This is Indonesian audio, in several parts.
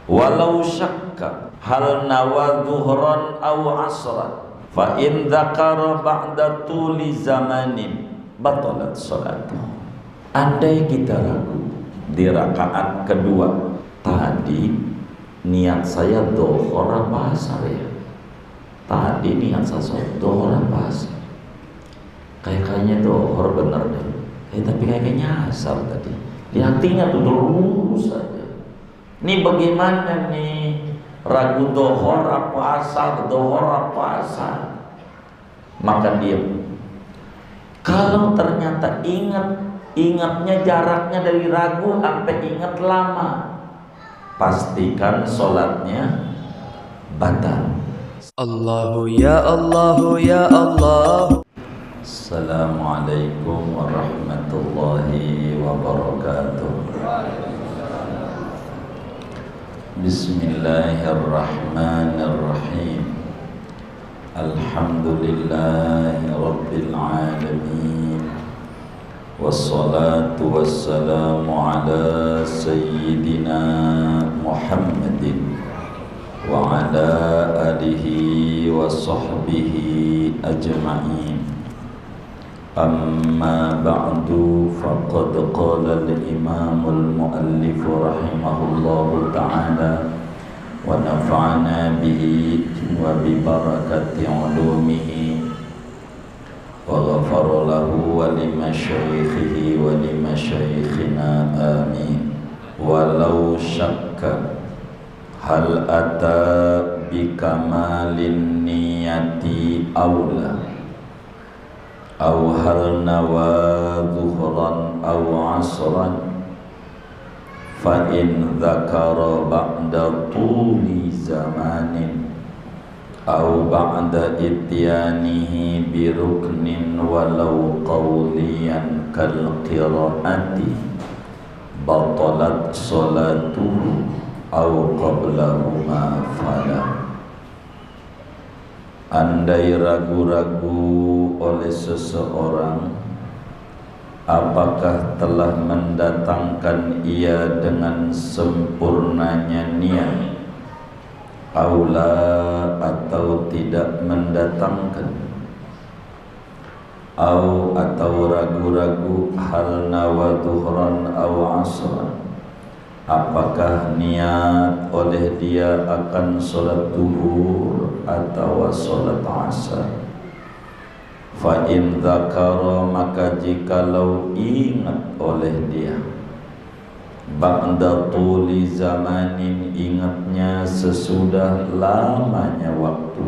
walau syakka hal nawa dhuhran aw asran fa in dzakara ba'da tuli zamanin batalat salatuh. Andai kita ragu di rakaat kedua, tadi niat saya dhuhur apa asar ya? Tadi niat saya dhuhur apa asar? Kayaknya dhuhur benar deh. Tapi kayaknya asar tadi. Di hatinya tuh lurus saja. Ini bagaimana nih? Ragu dhuhur apa asar, dhuhur apa asar? Maka diam. Kalau ternyata ingatnya jaraknya dari ragu sampai ingat lama, pastikan sholatnya batal. Allahu ya Allahu ya Allah. Assalamualaikum warahmatullahi wabarakatuh. Bismillahirrahmanirrahim. Alhamdulillahi rabbil alamin. Wassalatu wassalamu ala sayyidina Muhammadin wa ala alihi wa sahbihi ajma'in. Amma ba'du, faqad qala al-imamul muallif rahimahullahu ta'ala wa nafa'ana bihi wa bi barakati ulumihi wa ghafara lahu wa li masyaikhihi wa li masyaikhina amin. Walau syakka hal ata bi kamalin niyati aula aw hal nawa dhuhran aw asran fa in dzakara ba'da tuli zamanin aw ba'da ityanihi bi ruknin walau qawliyan kal qiraati batalat salatuhu aw qablahuma fala. Andai ragu-ragu oleh seseorang apakah telah mendatangkan ia dengan sempurnanya niat, aula atau tidak mendatangkan, atau ragu-ragu hal nawa dhuhran aw asran, apakah niat oleh dia akan sholat duhur atau sholat asar. Fa in dzakara, maka jikalau ingat oleh dia ba'da tuli zamanin, ingatnya sesudah lamanya waktu,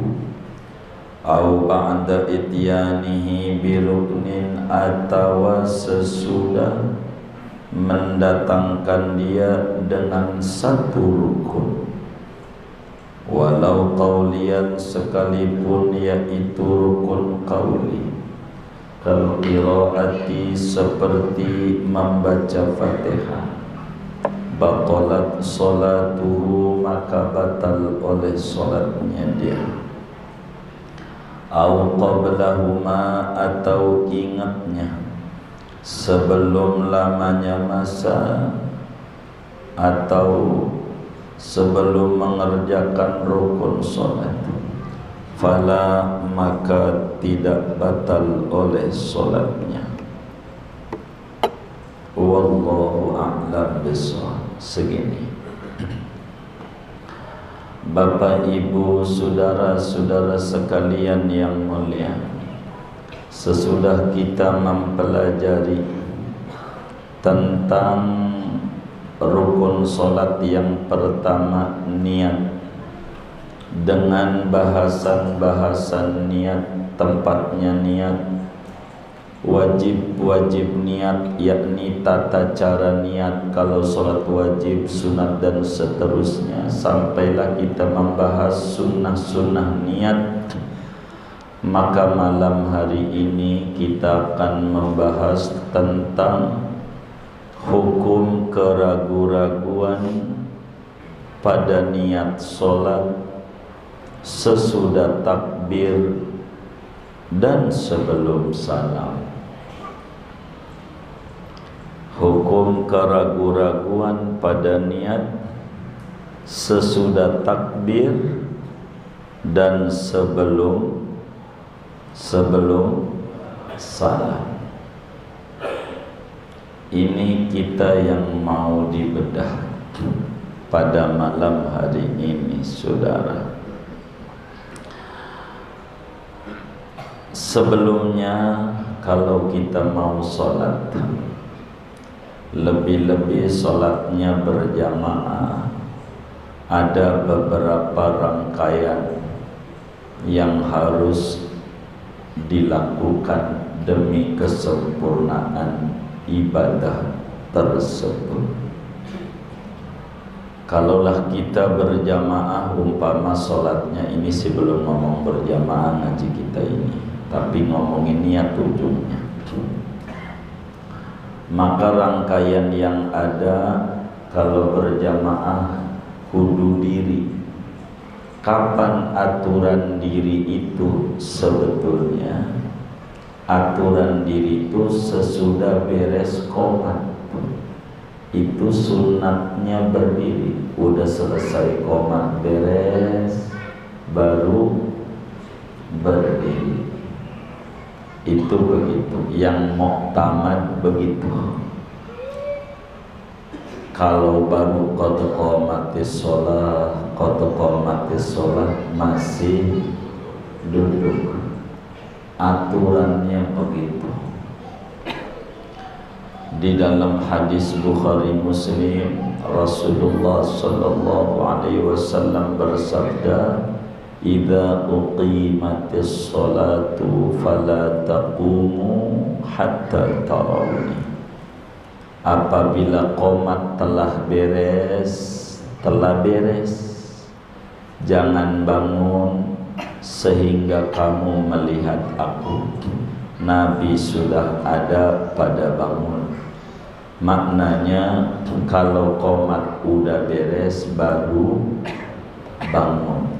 au ba'da ityanihi bi ruknin, atau sesudah mendatangkan dia dengan satu rukun, walau qaulian, sekalipun yaitu rukun qauli, kal qiraati, seperti membaca Fatihah, batalat salatuhu, maka batal oleh salatnya dia. Au qablahuma, atau ingatnya sebelum lamanya masa atau sebelum mengerjakan rukun salat, fala, maka tidak batal oleh salatnya. Wallahu a'lam bishawab. Segini. Bapak, Ibu, saudara-saudara sekalian yang mulia, sesudah kita mempelajari tentang rukun solat yang pertama, niat, dengan bahasan-bahasan niat, tempatnya niat, wajib niat, yakni tata cara niat kalau solat wajib, sunat dan seterusnya, sampailah kita membahas sunnah-sunnah niat. Maka malam hari ini kita akan membahas tentang hukum keragu-raguan pada niat solat sesudah takbir dan sebelum salam. Hukum keragu-raguan pada niat sesudah takbir dan sebelum salam. Ini kita yang mau dibedah pada malam hari ini, saudara. Sebelumnya kalau kita mau sholat, lebih-lebih sholatnya berjamaah, ada beberapa rangkaian yang harus dilakukan demi kesempurnaan ibadah tersebut. Kalaulah kita berjamaah, umpama sholatnya ini, sebelum ngomong berjamaah ngaji kita ini, tapi ngomongin niat ujungnya, maka rangkaian yang ada kalau berjamaah kudu diri. Kapan aturan diri itu? Sebetulnya aturan diri itu sesudah beres qomat. Itu sunatnya berdiri. Udah selesai qomat beres, baru berdiri. Itu begitu. Yang muktamad begitu. Kalau baru qad qamatis sholat masih duduk. Aturannya begitu. Di dalam hadis Bukhari Muslim, Rasulullah sallallahu alaihi wasallam bersabda, "Idza uqimatis sholatu fala taqumu hatta tarawni." Apabila qomat telah beres, jangan bangun sehingga kamu melihat aku. Nabi sudah ada pada bangun. Maknanya kalau qomat udah beres baru bangun.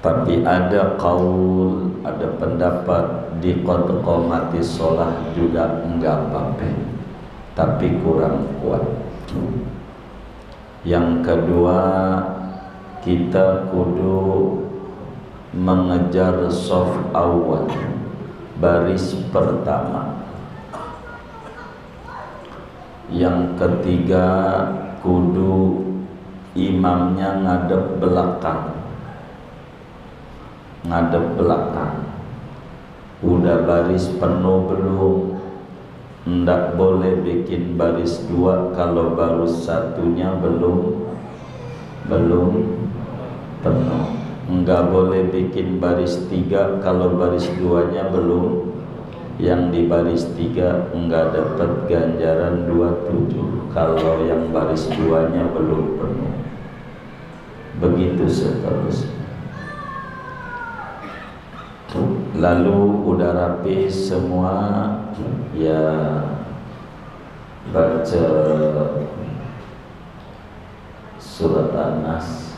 Tapi ada qaul, ada pendapat di qad qamatis shalah juga enggak apa-apa, tapi kurang kuat. Yang kedua, kita kudu mengejar shaf awal, baris pertama. Yang ketiga, kudu imamnya ngadep belakang. Udah baris penuh belum? Ndak boleh bikin baris dua kalau baru satunya belum penuh. Enggak boleh bikin baris tiga kalau baris duanya belum. Yang di baris tiga enggak dapat ganjaran 27 kalau yang baris duanya belum penuh. Begitu seterusnya. Lalu udah rapi semua, ya baca surat An-Nas.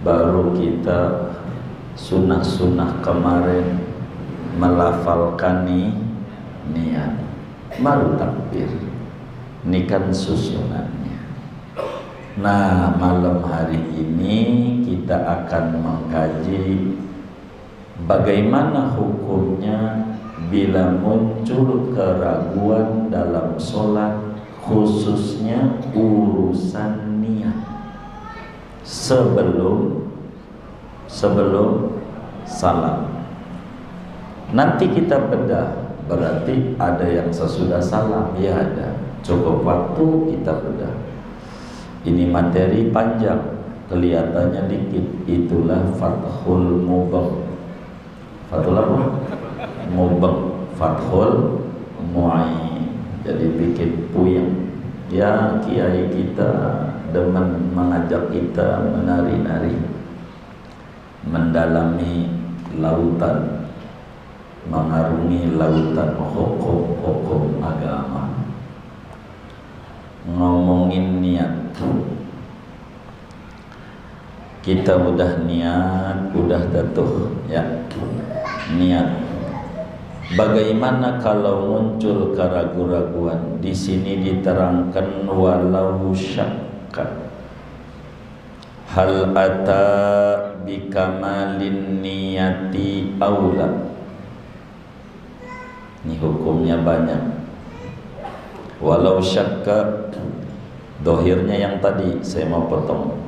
Baru kita sunnah-sunnah kemarin melafalkan niat, baru takbir. Ini kan susunannya. Nah, malam hari ini kita akan mengkaji bagaimana hukumnya bila muncul keraguan dalam sholat, khususnya urusan niat sebelum salam. Nanti kita bedah, berarti ada yang sesudah salam, ya ada. Cukup waktu kita bedah. Ini materi panjang, kelihatannya dikit. Itulah Fathul Mubeng. Fathul apa? Mubeng. Fathul Mu'in. Jadi bikin puyeng. Ya, kiai kita demen mengajak kita menari-nari, mendalami lautan, mengarungi lautan hukum-hukum agama, ngomongin niat. Kita udah niat, udah jatuh ya, niat. Bagaimana kalau muncul keraguan-raguan? Di sini diterangkan walau syakka. hal ata bikamalin niyati aula. Ini hukumnya banyak. Walau syakka, dohirnya yang tadi saya mau potong.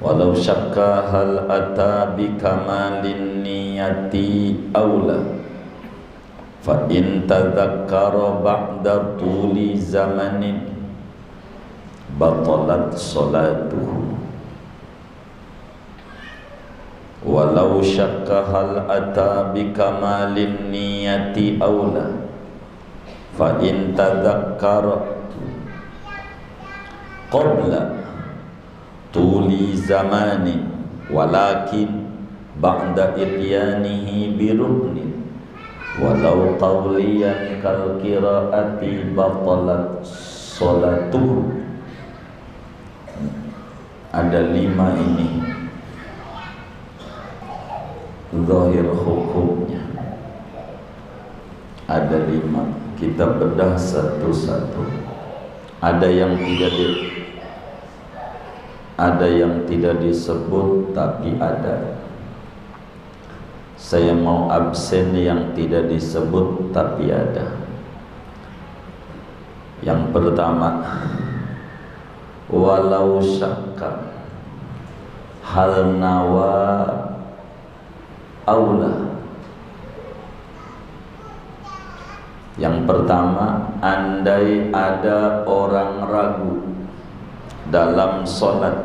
Walau syakka hal ata bikamalin niyati aula, fa in tadzakkara ba'da tuli zamanin batalat salatuhu. Walau syakka hal ata bikamalin niyati aula, fa in tadzakkara qabla tuli zamanin walakin ba'da ityanihi biruknin walau qawliyan kal qiraati batalat salatuhu. Ada 5 ini zahir hukumnya, ada 5. Kita bedah satu-satu. Ada yang tidak disebut tapi ada. Saya mau absen yang tidak disebut tapi ada. Yang pertama, walau syakka hal nawa aula. Yang pertama, andai ada orang ragu dalam sholat,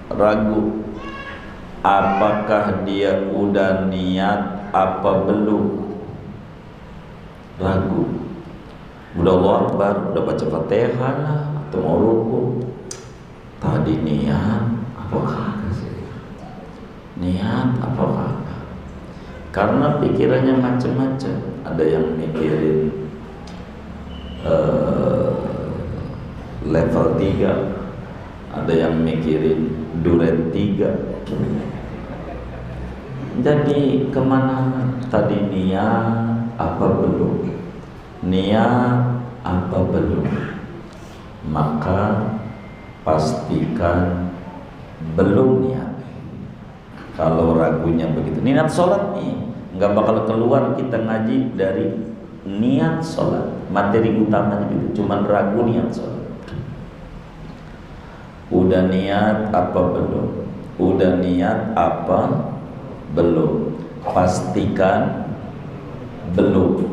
ragu apakah dia udah niat apa belum, ragu, udah Allahu Akbar, udah baca Fatihah lah, atau mau ruku, tadi niat apa kagak sih, niat apa kagak, karena pikirannya macam-macam. Ada yang mikirin level 3, ada yang mikirin duren 3. Jadi kemana tadi, niat apa belum, niat apa belum, maka pastikan belum niat. Kalau ragunya begitu, niat sholat nih nggak bakal keluar kita ngaji dari niat sholat, materi utamanya gitu, cuman ragu niat sholat. Udah niat apa belum, udah niat apa belum, pastikan belum,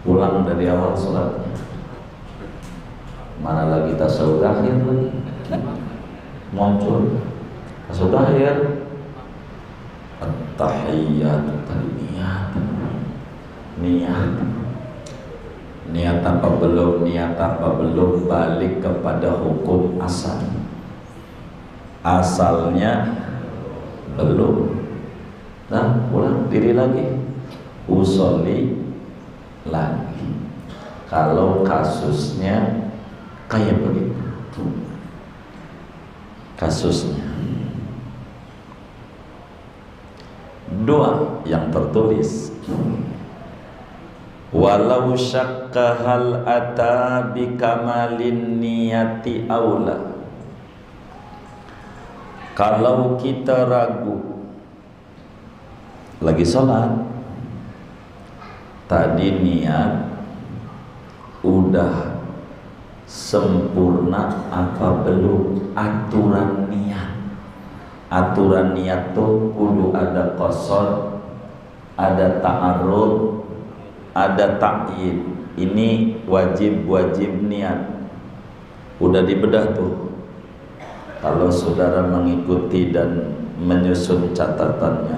pulang dari awal sholatnya. Mana lagi tasawuf akhir lagi muncul, tasawuf akhir at-tahiyyat, niat apa belum, niat apa belum, balik kepada hukum asal. Asalnya belum, nah pulang diri lagi, usolli lagi. Kalau kasusnya kayak begitu, kasusnya doa yang tertulis, walau syakka hal ata bikamalin niyati aula. Kalau kita ragu lagi sholat, tadi niat udah sempurna apa belum, aturan niat. Aturan niat tuh kudu ada qasar, ada ta'arud, ada ta'yin. Ini wajib-wajib niat. Udah dibedah tuh. Kalau saudara mengikuti dan menyusun catatannya,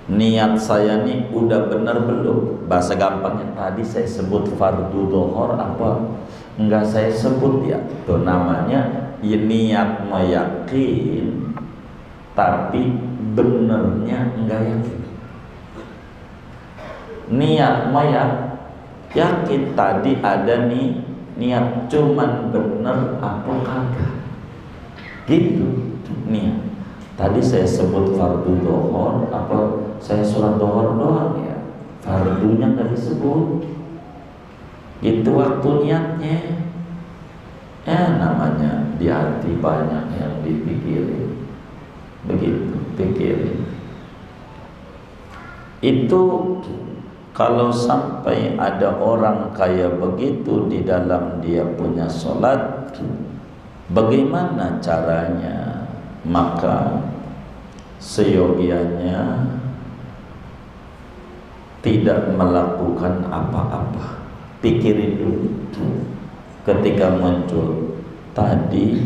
niat saya nih udah benar belum? Bahasa gampangnya, tadi saya sebut fardu dhuhur apa enggak saya sebut ya? Itu namanya ya, niat meyakin tapi benernya enggak yakin. Niat yakin tadi ada nih niat, cuman bener apa kagak gitu. Niat tadi saya sebut fardu dhuhur apa saya sholat dhuhur doang ya, fardunya nggak disebut, itu waktu niatnya ya namanya di hati banyak yang dipikirin. Begitu, pikirin. Itu kalau sampai ada orang kayak begitu di dalam dia punya sholat, bagaimana caranya? Maka seyogianya tidak melakukan apa-apa. Pikirin dulu. Ketika muncul, tadi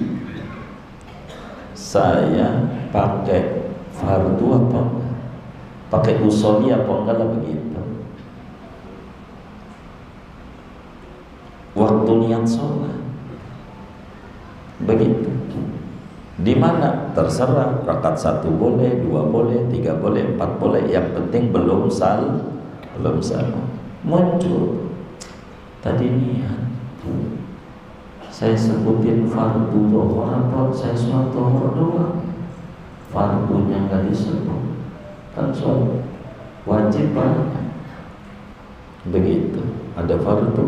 saya pakai fardu apa enggak? Pakai usolli apa enggak lah, begitu. Waktu niat sholat, begitu. Di mana? Terserah, rakaat 1 boleh, 2 boleh, 3 boleh, 4 boleh. Yang penting belum salah. Muncul tadi niat, saya sebutin fardu zuhur apa saya sholat zuhur doang, fardunya nggak disebut, kan sholat wajib banyak. Begitu, ada fardu,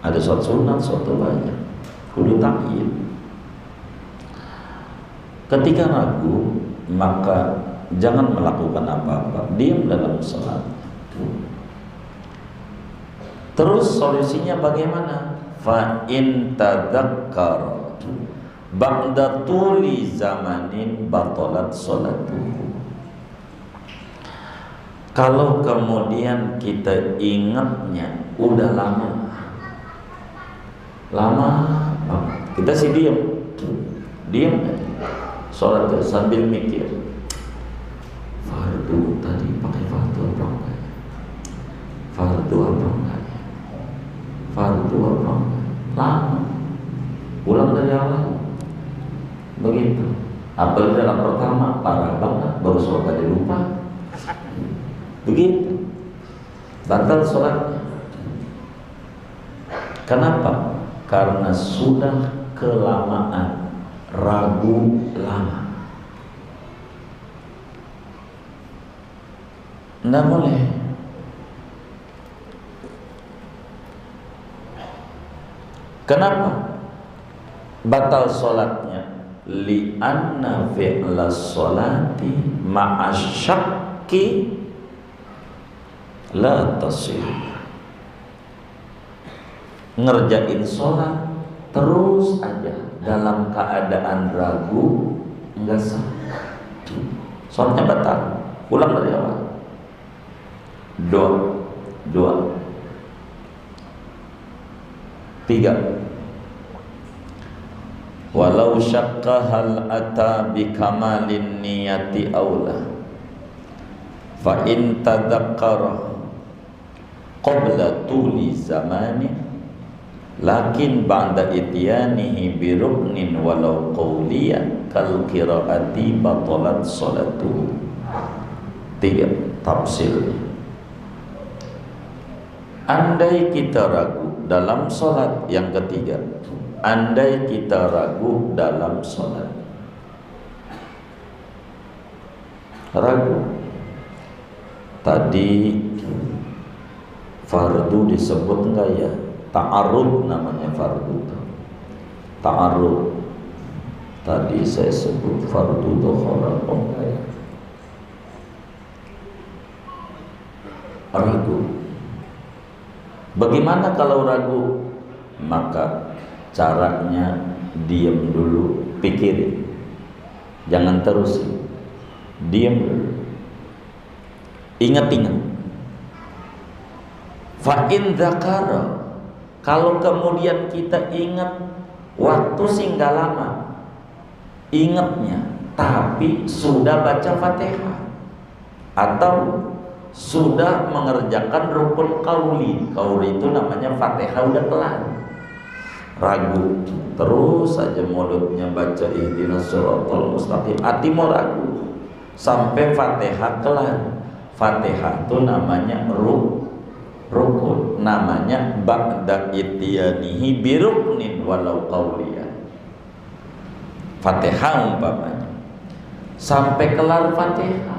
ada sholat sunat, sholat banyak, kudu takyid. Ketika ragu, maka jangan melakukan apa-apa, diam dalam sholat. Terus solusinya bagaimana? Fa in tadzakkar ba'da tuli zamanin batalat sholatuhu. Kalau kemudian kita ingatnya udah lama kita sih diam sholat sambil mikir, fardu tadi pakai fardu apa enggak? Fardu apa enggak? Fardu apa enggak? Lama, ulang dari awal, begitu. Apalagi dalam pertama parah banget, baru sholat aja lupa, begitu, batal sholatnya. Kenapa? Karena sudah kelamaan, ragu lama. Nggak boleh. Kenapa batal sholatnya? Li'anna fi'la sholati ma'asyakki la tasih. Ngerjain sholat terus aja dalam keadaan ragu, enggak sah, sholatnya batal. Ulang dari awal. Dua. 3. Walau syakka hal ata bi kamalin niyati aula fa in tadzakkara qabla tuli zamani lakin ba'da ityanihi bi ruknin walau qawliyan kal qiraati batalat sholatuhu. 3. Tafsirnya, andai kita ragu dalam sholat. Yang ketiga, andai kita ragu dalam sholat, ragu tadi fardu disebut enggak ya? Ta'arud namanya fardu. Ta'arud tadi saya sebut fardu dhuhur apa enggak ya? Ragu. Bagaimana kalau ragu? Maka caranya diam dulu, pikirin, jangan terus, diam dulu, ingat-ingat. Fa in dzakara, kalau kemudian kita ingat, waktu sih nggak lama ingatnya, tapi sudah baca Fatihah atau sudah mengerjakan rukun qauli. Qauli itu namanya Fatihah udah kelar. Ragu terus saja mulutnya baca ihdinas shiratal mustaqim, hati mau ragu sampai Fatihah kelar. Fatihah itu namanya rukun, namanya ba'da ityanihi biruknin walau qauliyan. Fatihah umpamanya sampai kelar Fatihah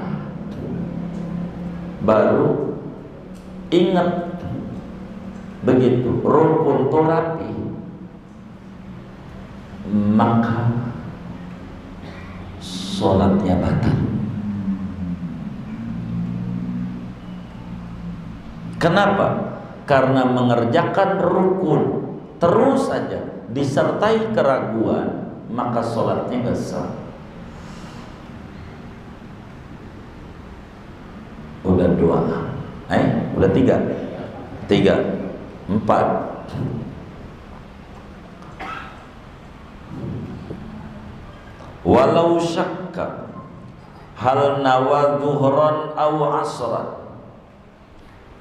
baru ingat, begitu rukun itu rapi. maka sholatnya batal. Kenapa? Karena mengerjakan rukun terus saja disertai keraguan, maka sholatnya nggak sah. Udah dua, udah tiga, empat. Walau syakka hal nawa zuhran aw asran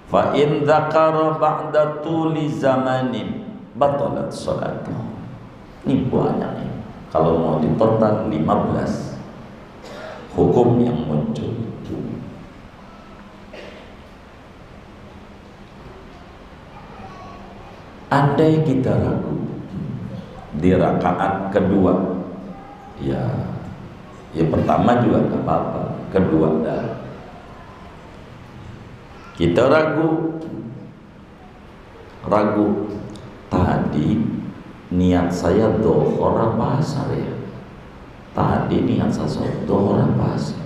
fa in dzakara ba'da tuli zamanin batalat sholatuh. Ini banyak nih. Kalau mau ditotal 15 hukum yang muncul. Andai kita ragu di rakaat kedua, ya pertama juga nggak apa-apa, kedua dah. Kita ragu, tadi niat saya dohor apa asar ya? Tadi niat saya dohor apa asar?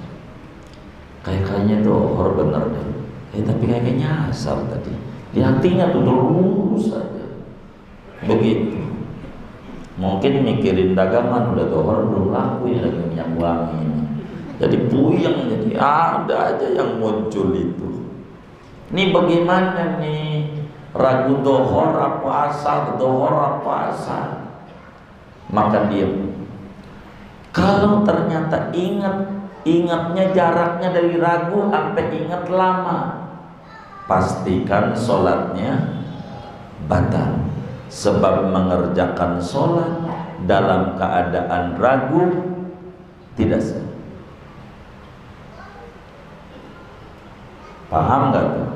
Kayaknya dohor bener deh. Tapi kayaknya asar tadi. Di hatinya tuh lurus saja. Begitu. Mungkin mikirin dagangan udah dohor belum laku ya, lagi minyak wangi ini. Jadi puyeng, jadi ada aja yang muncul itu. Ini bagaimana nih? Ragu dohor apa asar, dohor apa asar? Maka diam. Kalau ternyata ingatnya jaraknya dari ragu sampai ingat lama, pastikan sholatnya batal. Sebab mengerjakan sholat dalam keadaan ragu tidak sah. Paham gak tuh?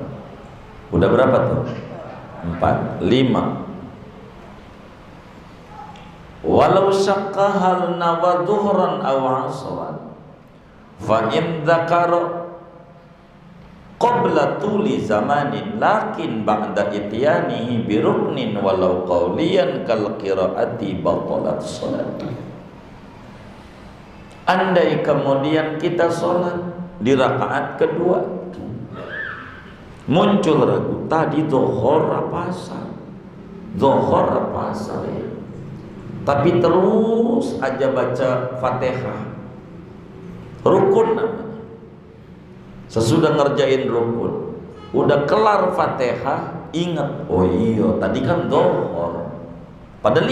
Udah berapa tuh? 4, 5. Walau syakka hal nawa dhuhran aw asran fa in dzakara qabla tuli zamanin lakin ba'da ityanihi bi ruknin walau qawliyan kal qiraati batalat shalat. Andai kemudian kita sholat di rakaat kedua muncul ragu, tadi dohor apa asar, ya? Tapi terus aja baca Fatihah, rukun namanya. Sesudah ngerjain rukun, udah kelar Fatihah, ingat, oh iya tadi kan dohor. Padahal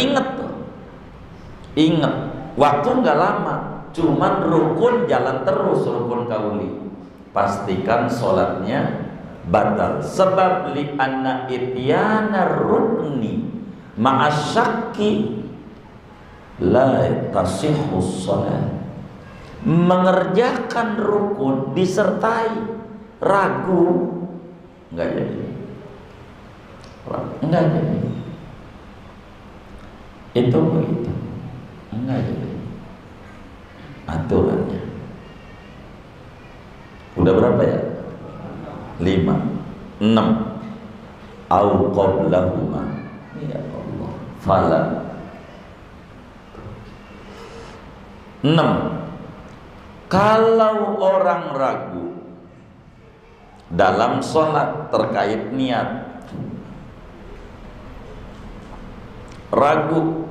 ingat, waktu nggak lama, cuman rukun jalan terus, rukun kauli. Pastikan sholatnya batal. Sebab li anna ityana rukni ma'asyakki la tasihhu shalat. Mengerjakan rukun disertai ragu enggak jadi. Itu begitu. Enggak jadi. Aturannya. Udah berapa ya? 5, 6. Au qablahuma. Ya Allah. Fala. 6. Kalau orang ragu dalam sholat terkait niat, ragu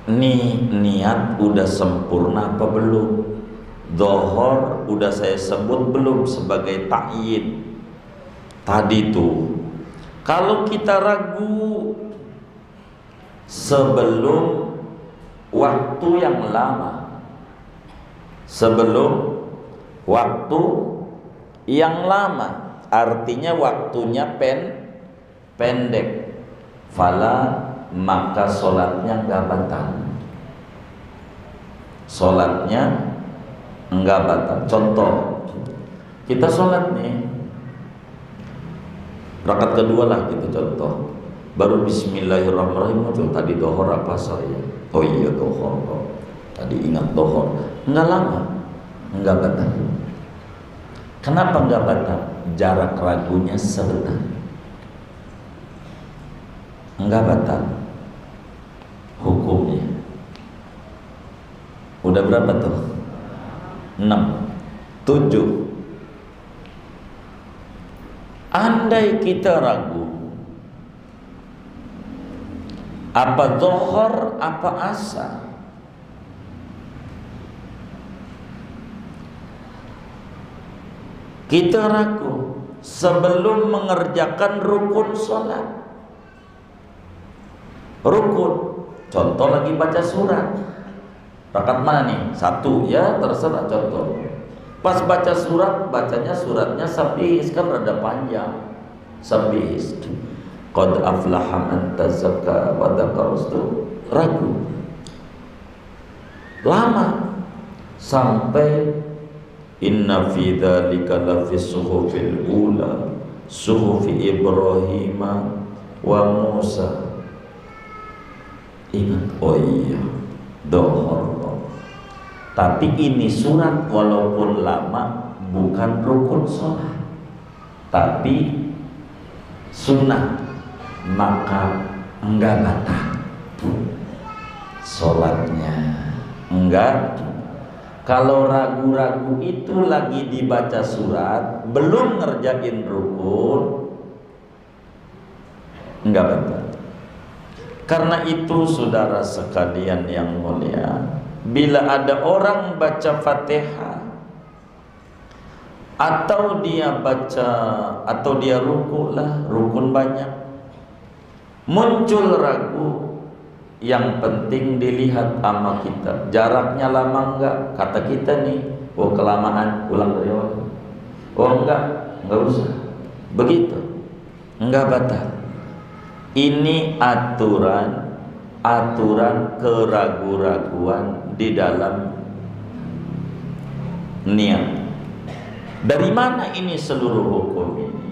nih niat udah sempurna apa belum, dohor udah saya sebut belum sebagai ta'yin tadi tuh. Kalau kita ragu sebelum waktu yang lama, sebelum waktu yang lama, artinya waktunya pendek, fala, maka sholatnya enggak batal. Sholatnya enggak batal. Contoh, kita sholat nih rakaat kedua lah gitu, contoh baru bismillahirrahmanirrahim muncul tadi dohor apa saya? Oh iya dohor, tadi ingat dohor. Enggak lama, enggak batal. Kenapa enggak batal? Jarak ragunya sebentar. Enggak batal. hukumnya. Udah berapa tuh? 6. 7. Andai kita ragu apa dzohor apa asa, kita ragu sebelum mengerjakan rukun sholat. Rukun, contoh lagi baca surat, rakaat mana nih? 1 ya, terserah contoh. Pas baca surat, bacanya suratnya sabihis, kan rada panjang. Sabihis, qad aflaha man tazakka wa dzakara, ragu. Lama sampai inna fi dzalika lafi suhufil ula suhufi Ibrahim wa Musa. Ingat, oh iya, dohor. Tapi ini surat walaupun lama bukan rukun sholat, tapi sunnah, maka enggak batal sholatnya. Enggak. Kalau ragu-ragu itu lagi dibaca surat, belum ngerjain rukun, enggak batal. Karena itu saudara sekalian yang mulia, bila ada orang baca Fatihah atau dia baca atau dia ruku lah, rukun banyak, muncul ragu, yang penting dilihat sama kita, jaraknya lama enggak. Kata kita nih, oh kelamaan, ulang dari awal. Oh enggak usah. Begitu, enggak batal. Ini aturan keraguan-raguan di dalam niat. Dari mana ini seluruh hukum ini?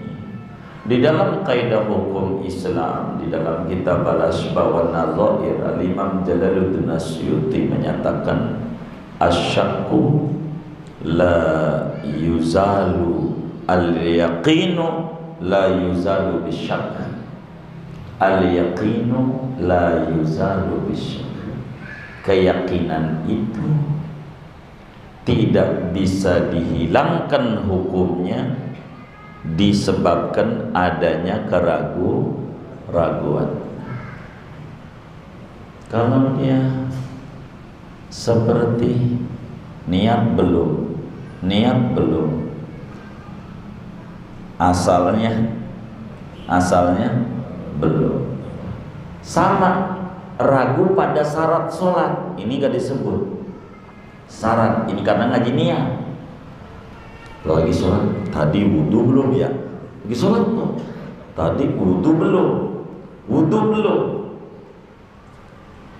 Di dalam kaidah hukum Islam, di dalam kitab Al-Asbah wa Nadhair, Al-Imam Jalaluddin Asyuti menyatakan asyakku la yuzalu al-yaqinu la yuzalu bisyak. Al-yaqinu la yuzalu bisyak. Keyakinan itu tidak bisa dihilangkan hukumnya disebabkan adanya keraguan. Kalau dia seperti niat belum, asalnya belum, sama ragu pada syarat sholat, ini gak disebut syarat, ini karena ngaji niat. Lagi sholat, tadi wudu belum ya? Lagi sholat belum? Tadi wudu belum?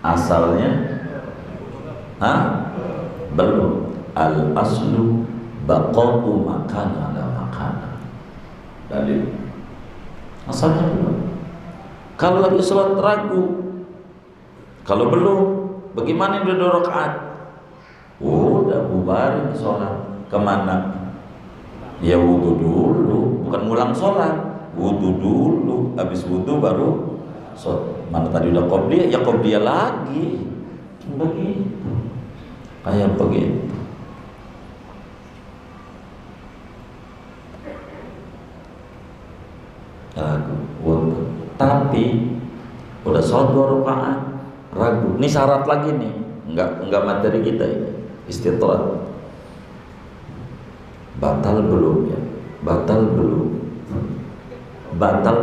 Asalnya belum. Al aslu baqa'u makana ala makana. Dalil asalnya belum. Kalau lagi sholat ragu, kalau belum, bagaimana udah 2 rakaat? Udah bubarin sholat, kemana? Ya wudu dulu, bukan ngulang sholat. Wudu dulu, habis wudu baru sholat. Mana tadi udah qobliyah, ya qobliyah lagi. Begitu, kayak begitu. Ragu, wudu. Tapi udah sholat 2 rakaat, ragu. Ini syarat lagi nih, enggak materi kita ini. Istitlah. Batal belum ya? Batal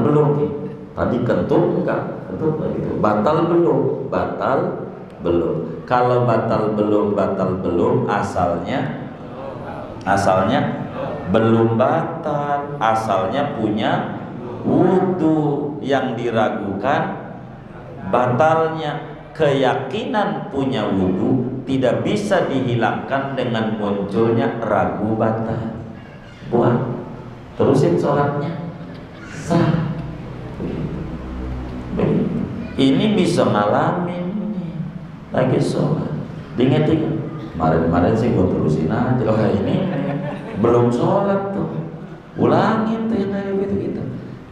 belum nih. Tadi kentut enggak? Kentut begitu. Batal belum? Kalau batal belum, asalnya belum batal, asalnya punya wudu. Yang diragukan batalnya. Keyakinan punya wudu tidak bisa dihilangkan dengan munculnya ragu batal. Buat terusin sholatnya sah. Ini bisa ngalamin nih, lagi sholat diinget-inget, kemarin sih gue terusin aja. Oh ini belum sholat tuh, ulangin tuh yang kayak gitu-gitu,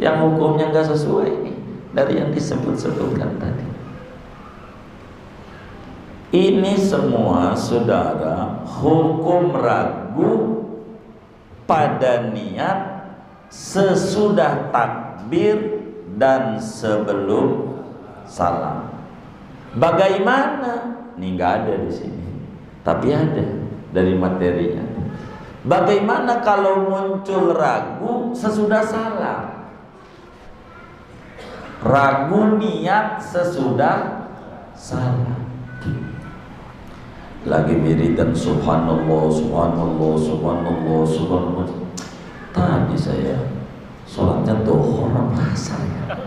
yang hukumnya nggak sesuai nih dari yang disebut-sebutkan tadi. Ini semua saudara hukum ragu pada niat sesudah takbir dan sebelum salam. Bagaimana? Ini nggak ada di sini, tapi ada dari materinya. Bagaimana kalau muncul ragu sesudah salam? Ragu niat sesudah salam. Lagi wiridan subhanallah, subhanallah, subhanallah, subhanallah. Tadi saya sholatnya dohor apa saya?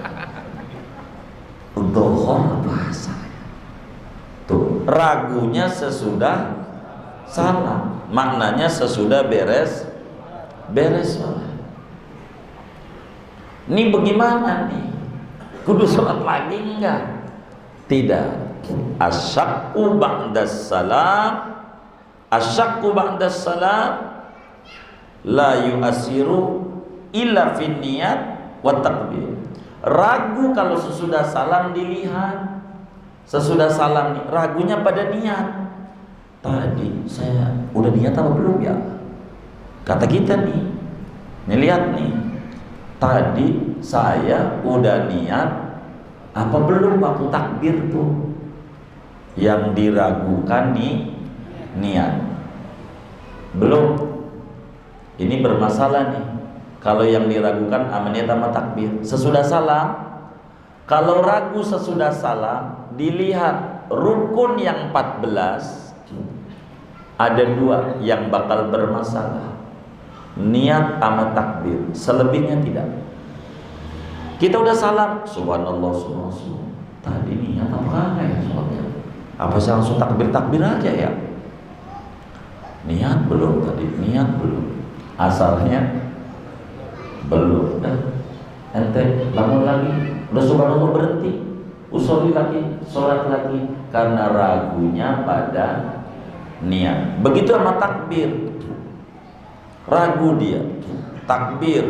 Dohor apa saya? Tuh, ragunya sesudah salam. Maknanya sesudah beres sholat. Ini bagaimana nih? Kudu sholat lagi enggak? Tidak. Asyakku ba'das salam, asyakku ba'das salam la yu'asiru illa fin niyat wa takbir. Ragu kalau sesudah salam dilihat. Sesudah salam nih, ragunya pada niat. Tadi saya udah niat apa belum ya? Kata kita nih, lihat nih, tadi saya udah niat apa belum waktu takbir tuh? Yang diragukan nih niat belum. Ini bermasalah nih. Kalau yang diragukan niat sama takbir sesudah salam. Kalau ragu sesudah salam, dilihat rukun yang 14 ada 2 yang bakal bermasalah, niat sama takbir. Selebihnya tidak. Kita udah salam, subhanallah, subhanallah. Tadi niat apa ya sholatnya? Apa saya langsung takbir aja ya? Niat belum tadi, niat belum. Asalnya belum. Dan ente bangun lagi, udah subhanallah berhenti, usolli lagi, sholat lagi, karena ragunya pada niat. Begitu sama takbir, ragu dia. Takbir,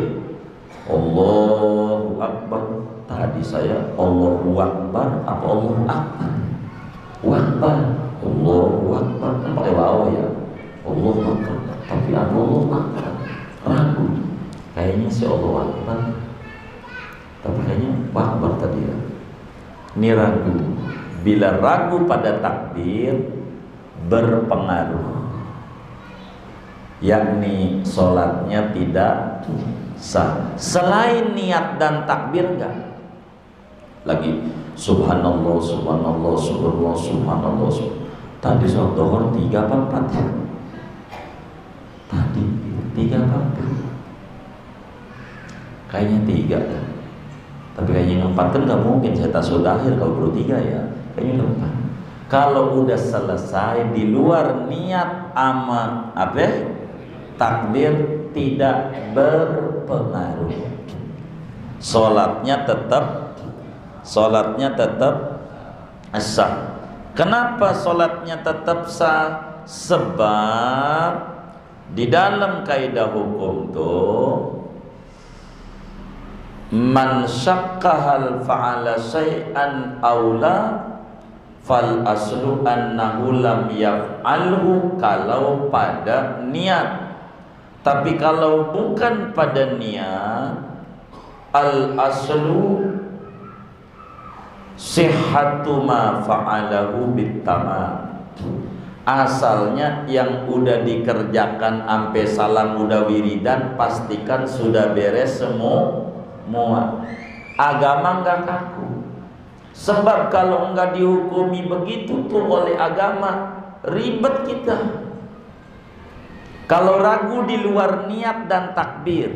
Allahu Akbar. Tadi saya Allahu Akbar apa Allahu Akbar? Akbar, Allahu Akbar, kan pakai waw ya. Allahu Akbar, tapi apa Allahu Akbar? Ragu. Kayaknya si Allahu Akbar, tapi kayaknya Akbar tadi ya. Ini ragu. Bila ragu pada takbir berpengaruh, yakni sholatnya tidak sah. Selain niat dan takbir enggak. Lagi subhanallah, subhanallah, subhanallah, subhanallah. Tadi sholat dohor 3 apa 4 ya? Tadi 3 apa 4? Kayaknya 3 kan? Tapi kayaknya yang 4 kan gak mungkin saya tasawuf akhir kalau baru 3 ya. Kayaknya 4. Kalau udah selesai di luar niat ama takbir tidak berpengaruh. Sholatnya tetap sah. Kenapa sholatnya tetap sah? Sebab di dalam kaidah hukum tuh, man syakkahal fa'ala syai'an aula fal aslu annahu lam yaf'alhu, kalau pada niat. Tapi kalau bukan pada niat, al aslu sihhatu ma fa'alahu bitamam. Asalnya yang udah dikerjakan sampai salam udah wiridan, pastikan sudah beres semua. Agama enggak kaku. Sebab kalau enggak dihukumi begitu tuh oleh agama, ribet kita. Kalau ragu di luar niat dan takbir,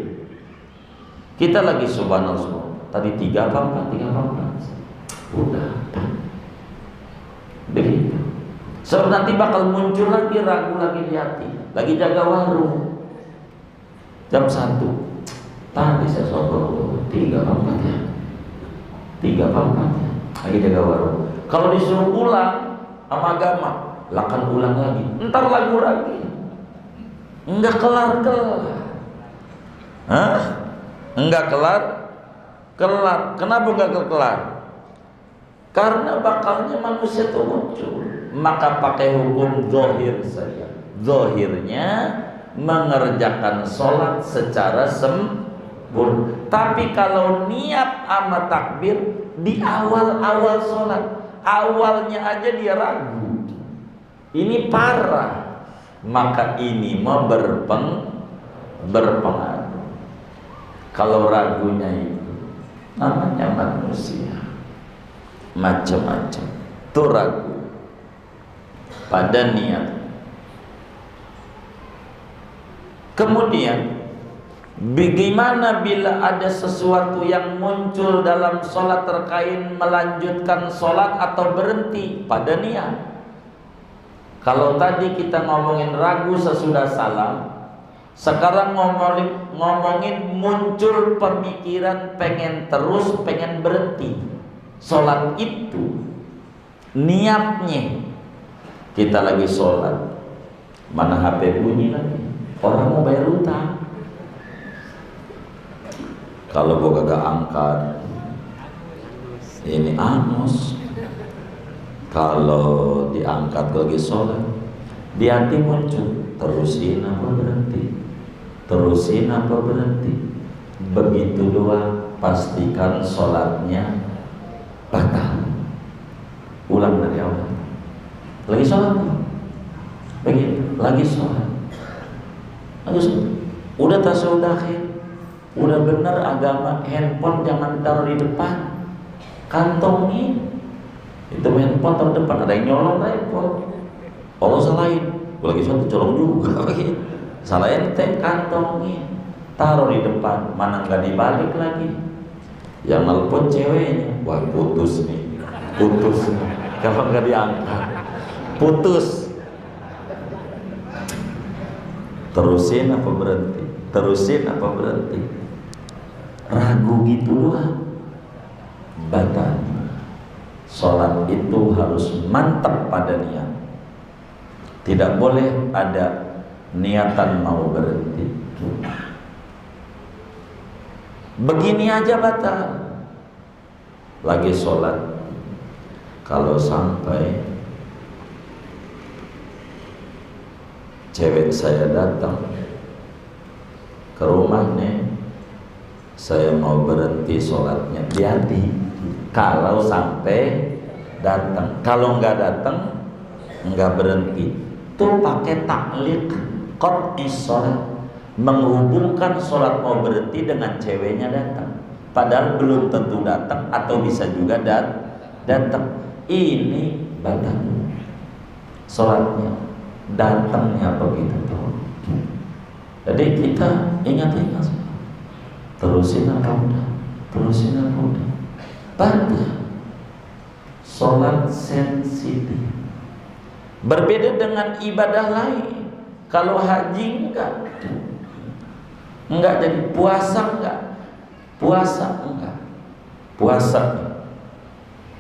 kita lagi subhanallah, tadi 3 apa 4? Udah begitu. Sebab nanti bakal muncul lagi ragu lagi di hati. Lagi jaga warung jam 1, tadi saya sholat 3 apa 4 ya? 3 apa 4 ya? Lagi jaga warung. Kalau disuruh ulang sama agama, lakan ulang lagi, entar lagu lagi, enggak kelar. Enggak kelar. Kenapa enggak kelar? Karena bakalnya manusia itu muncul. maka pakai hukum zahir saja. Zahirnya mengerjakan sholat secara sempurna. Tapi kalau niat sama takbir di awal-awal sholat, awalnya aja dia ragu, ini parah, maka ini mau berpengaruh. Kalau ragunya itu namanya manusia, macam-macam tuh ragu pada niat. Kemudian bagaimana bila ada sesuatu yang muncul dalam sholat terkait melanjutkan sholat atau berhenti pada niat? Kalau tadi kita ngomongin ragu sesudah salam, sekarang ngomongin muncul pemikiran pengen terus, pengen berhenti. Sholat itu niatnya, kita lagi sholat, mana HP bunyi lagi, orang mau bayar utang. Kalau gua kagak angkat, ini angus. Kalau diangkat lagi sholat, di hati muncul, terusin apa berhenti, terusin apa berhenti. Begitu doang, pastikan sholatnya batal. Ulang dari awal. Lagi sholat, begitu, lagi sholat, udah tasawuf akhir, udah bener agama, handphone jangan taruh di depan, kantongin. Itu handphone taruh depan, ada yang nyolong handphone. Allah salahin, gue lagi sholat colong juga. Salahin teh kantongin, taruh di depan, mana nggak dibalik lagi. Yang nelpon ceweknya, wah putus nih, putus nih. Kalau nggak diangkat, putus. Terusin apa berhenti? Terusin apa berhenti? Ragu gitu doang, batal. Sholat itu harus mantap pada niat. Tidak boleh ada niatan mau berhenti. Begini aja batal. Lagi sholat, kalau sampai cewek saya datang ke rumahnya, saya mau berhenti sholatnya, hati-hati. Kalau sampai datang, kalau nggak datang, nggak berhenti, tuh pakai taklid qat'is sholat, menghubungkan sholat mau berhenti dengan ceweknya datang, padahal belum tentu datang atau bisa juga datang. Ini batal sholatnya, datangnya begitu tuh. Jadi kita ingat-ingat, terusin apa udah, terusin apa udah. Batal. Sholat sensitif. Berbeda dengan ibadah lain. Kalau haji enggak jadi. Puasa enggak, puasa enggak. Puasa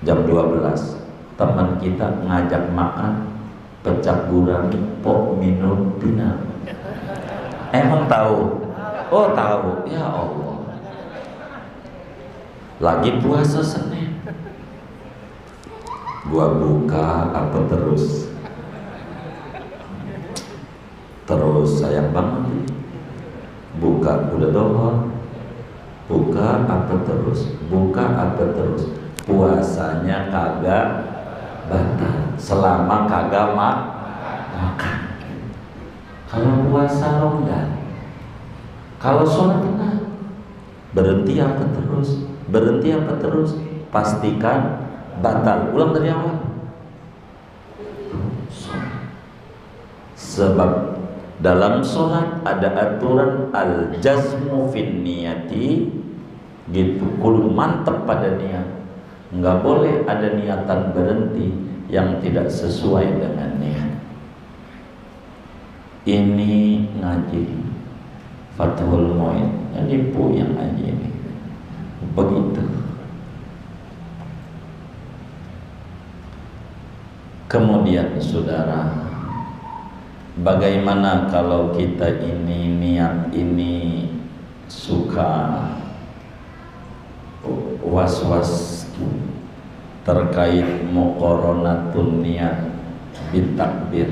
jam 12 teman kita ngajak makan pecak gurami, pok minum pina. Emang tahu? Oh tahu, ya Allah. Lagi puasa Senin, gua buka apa terus sayang banget. Buka udah doang, buka apa terus, buka apa terus. Puasanya kagak batal selama kagak makan. Kalau puasa longgar, kalau sholat benar, berhenti apa terus, berhenti apa terus, pastikan batal. Ulang dari awal. Sebab dalam sholat ada aturan al-jazmu fin niyati, gitu, kudu mantep pada niat. Nggak boleh ada niatan berhenti yang tidak sesuai dengan niat. Ini ngaji Fathul Mu'in, ini yang ngaji ini begitu. Kemudian saudara, bagaimana kalau kita ini niat ini suka was-was terkait muqaranatun niat Bitakbir.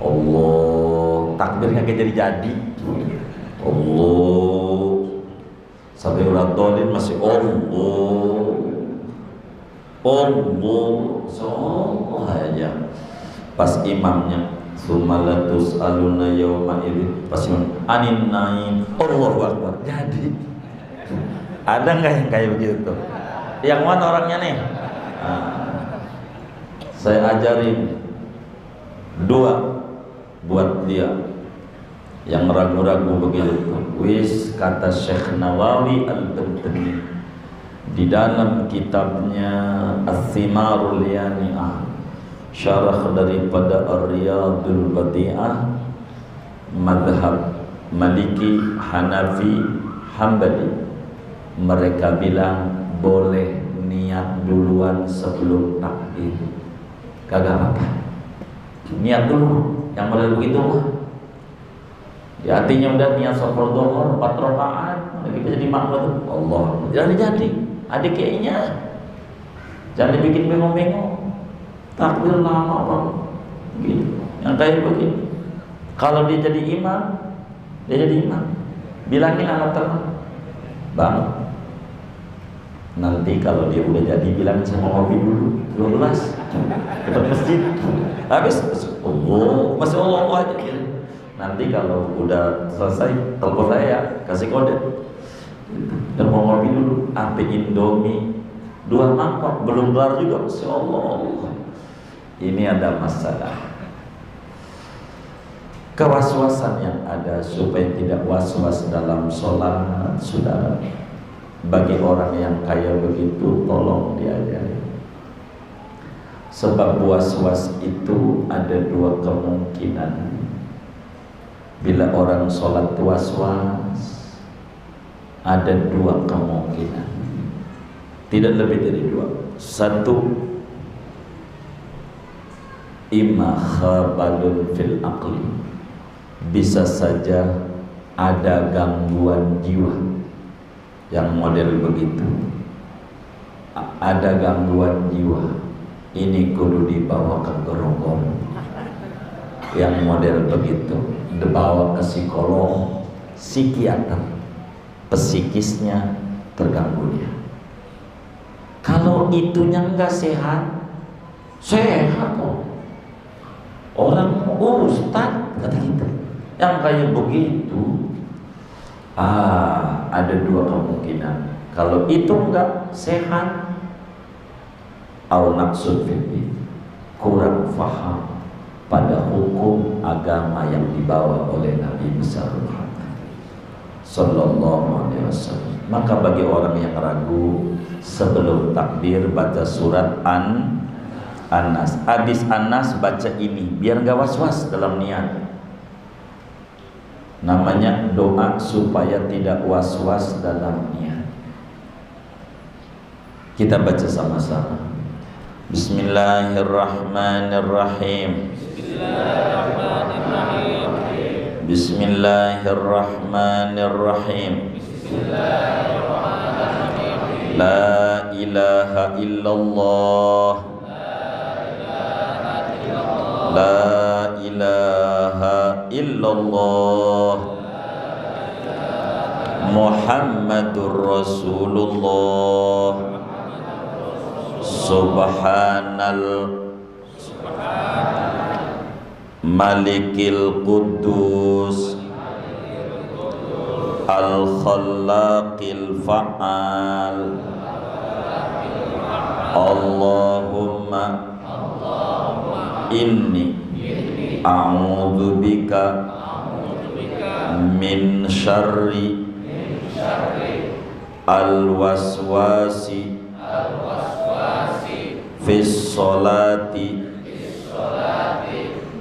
Allah, takbirnya jadi. Allah. Sampai urat dolin masih Allah. Allah aja. Pas imamnya sumalatus aluna yauma idzin, pas imam anin naim, Allahu akbar. Jadi ada nggak yang kayak begitu? Yang mana orangnya nih? Saya ajarin 2 buat dia yang ragu-ragu begitu. Wis, kata Syekh Nawawi Al-Bantani di dalam kitabnya As-Simarul Yani'ah, syarah daripada Ar-Riyadul Badi'ah, madhab Maliki, Hanafi, Hambali, mereka bilang boleh niat duluan sebelum takbir, kagak apa-apa. Niat dulu, yang model begitu mah. Di hatinya udah niat sholat dhuhur 4 rakaat, lagi jadi makmum Allah. Jadi ada kayaknya. Jangan dibikin bengong-bengong. Takbir lama banget. Gitu. Yang kayak begini. Kalau dia jadi imam, bilangin anak teman, Bang, nanti kalau dia udah jadi bilang sama ngopi dulu 12 depan masjid. Habis Allah, masih Allah aja. Nanti kalau udah selesai telepon saya, kasih kode. Dan mau ngopi dulu, ampe Indomie 2 mangkok, belum kelar juga, masya Allah. Ini ada masalah. Kewaswasan yang ada supaya tidak waswas dalam sholat, saudara. Bagi orang yang kaya begitu, tolong diajari. Sebab waswas itu ada 2 kemungkinan. Bila orang sholat waswas, ada 2 kemungkinan, tidak lebih dari 2. 1, imma khabalun fil aqli, bisa saja ada gangguan jiwa. Yang model begitu, ada gangguan jiwa, ini kudu dibawa ke gerogol. Yang model begitu dibawa ke psikolog, psikiater, psikisnya terganggu dia. Kalau itunya enggak sehat kok. Orang ustad kata kita yang kayak begitu, ada 2 kemungkinan. Kalau itu enggak sehat, au naqsun fiddin, kurang faham pada hukum agama yang dibawa oleh Nabi besar Muhammad sallallahu alaihi wasallam. Maka bagi orang yang ragu, sebelum takbir baca surat An-Nas. Habis An-Nas baca ini biar enggak was-was dalam niat. Namanya doa supaya tidak was-was dalam niat. Kita baca sama-sama. Bismillahirrahmanirrahim. Bismillahirrahmanirrahim. La ilaha illallah. La ilaha illallah. Muhammadur Rasulullah. Subhanal Malikil Quddus Al-Khallaqil Fa'al. Allahumma inni a'udzu bika min syarri al-waswasi fis sholati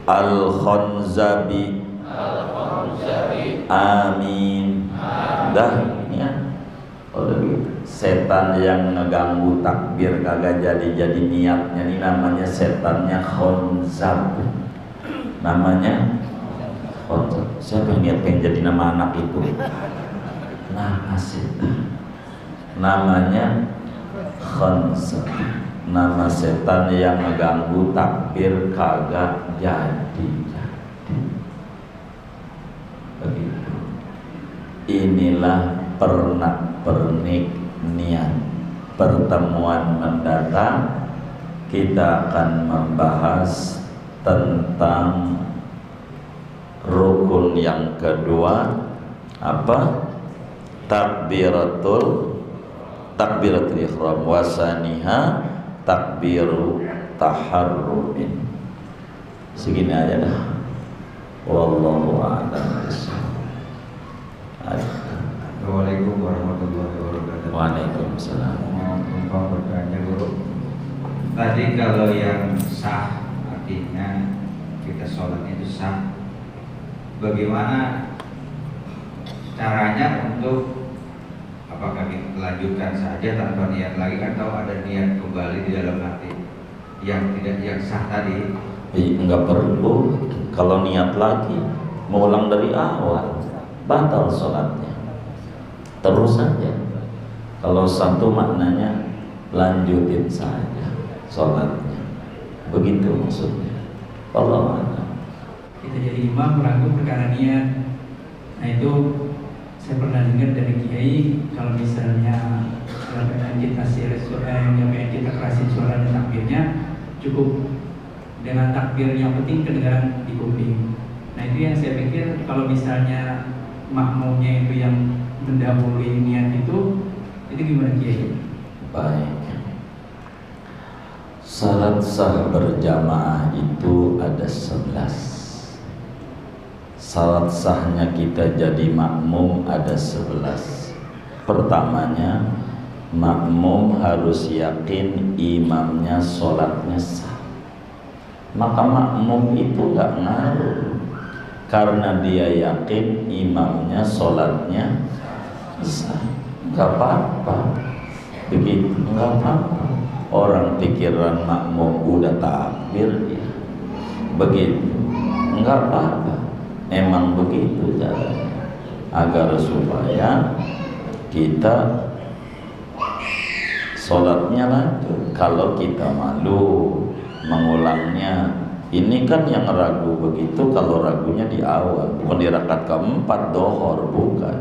al-khanzabi. Amin. Dah ya. Setan yang ngeganggu takbir kagak jadi niatnya, ini namanya setannya khanzab. Namanya khanzab. Siapa yang niat pengen jadi nama anak itu? Nah, setan namanya khanzab. nama setan yang mengganggu takbir kagak jadi. Begitu. Inilah pernak-pernik niat. Pertemuan mendatang kita akan membahas tentang rukun yang kedua, apa? Takbiratul ihram, wasaniha takbiru taharrumin. Segini aja dah. Wallahu a'lam. Assalamualaikum warahmatullahi wabarakatuh. Waalaikumsalam. Mohon bertanya guru. Tadi kalau yang sah artinya kita sholat itu sah. Bagaimana caranya untuk apakah kita lanjutkan saja tanpa niat lagi atau ada niat kembali di dalam hati yang tidak yang sah tadi? Enggak perlu. Kalau niat lagi mengulang dari awal, batal sholatnya. Terus saja. Kalau satu maknanya lanjutin saja sholatnya. Begitu maksudnya. Allah a'lam. Kita jadi imam ragu perkara niat. Nah itu saya pernah dengar dari kiai, kalau misalnya kita kerasin suara dan takbirnya, cukup dengan takbir yang penting kedengaran di kuping. Nah itu yang saya pikir kalau misalnya makmumnya itu yang mendahului niat itu gimana kiai? Baik. Syarat sah berjamaah itu ada 11. Syarat sahnya kita jadi makmum ada 11. Pertamanya, makmum harus yakin imamnya sholatnya sah. Maka makmum itu gak ngaruh, karena dia yakin imamnya sholatnya sah. Gak apa-apa. Begitu, gak apa-apa. Orang pikiran makmum udah takbir ya. Begitu, gak apa-apa. Emang begitu caranya, agar supaya kita sholatnya lanjut. Kalau kita malu mengulangnya, ini kan yang ragu begitu. Kalau ragunya di awal, bukan di rakaat keempat dohor, bukan.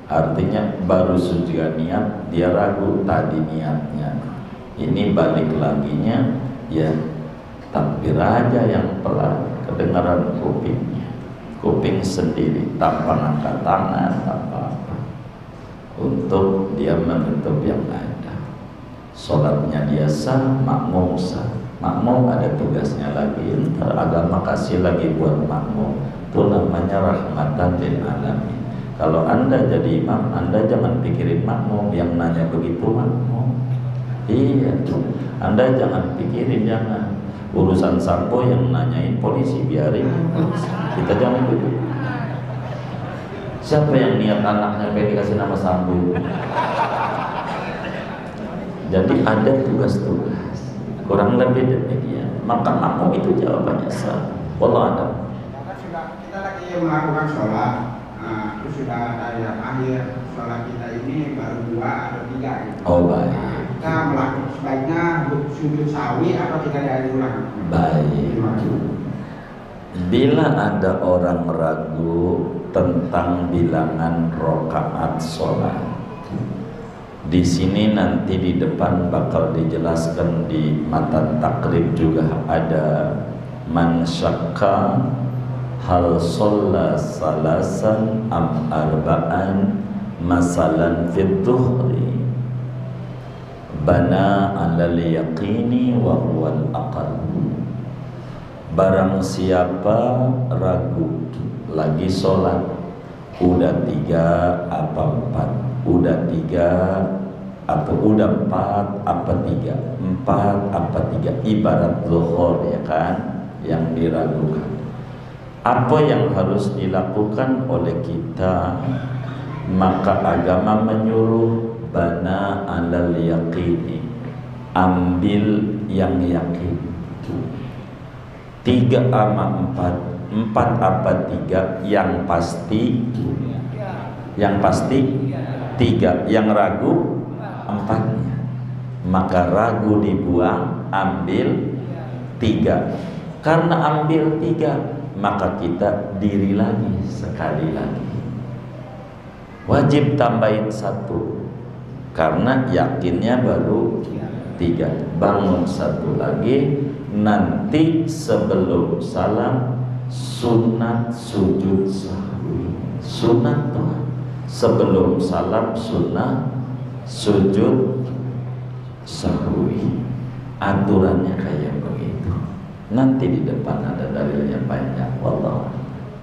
Artinya baru sudah niat dia ragu tadi niatnya. Ini balik laginya ya takbir aja yang pelan, kedengaran kuping sendiri, tanpa angkat tangan, tanpa apa, untuk dia menutup yang ada. Sholatnya dia sah, makmum sah. Makmum ada tugasnya lagi, ntar agama kasih lagi buat makmum. Itu namanya rahmatan lil alamin. Kalau anda jadi imam, anda jangan pikirin makmum, yang nanya begitu makmum. Iya, anda jangan pikirin, jangan. Urusan sampo yang nanyain polisi, biarin. Kita jangan begitu. Siapa yang niat anaknya pengen dikasih nama sampo? Jadi ada tugas-tugas, kurang lebih demikian. Maka makmum itu jawabannya sah. Wallahu a'lam. Kita lagi melakukan sholat, itu sudah ada yang akhir sholat kita ini baru 2 atau 3 gitu. Oh baik. Kita melakukan sebaiknya sujud sawi atau kita dari ulang. Baik. Bila ada orang ragu tentang bilangan rakaat sholat, di sini nanti di depan bakal dijelaskan di matan takrib juga ada man syakka hal sholla salasan am arba'an masalan fid dhuhri bana alal yaqini wa huwal aqal. Barang siapa ragu lagi sholat, udah 3 apa 4, udah 3 apa udah 4 apa 3, 4 apa 3, ibarat zuhur ya kan, yang diragukan. Apa yang harus dilakukan oleh kita? Maka agama menyuruh bana alal yaqini, ambil yang yakin. 3 ama 4, 4 apa 3, yang pasti 3, yang ragu 4-nya. maka ragu dibuang, ambil 3. Karena ambil 3, maka kita diri lagi sekali lagi. Wajib tambahin 1, karena yakinnya baru 3. Bangun 1 lagi, nanti sebelum salam sunat sujud sahwi. Sunat toh. Sebelum salam sunat sujud sahwi. Aturannya kayak begitu. Nanti di depan ada dalilnya banyak. Wallah.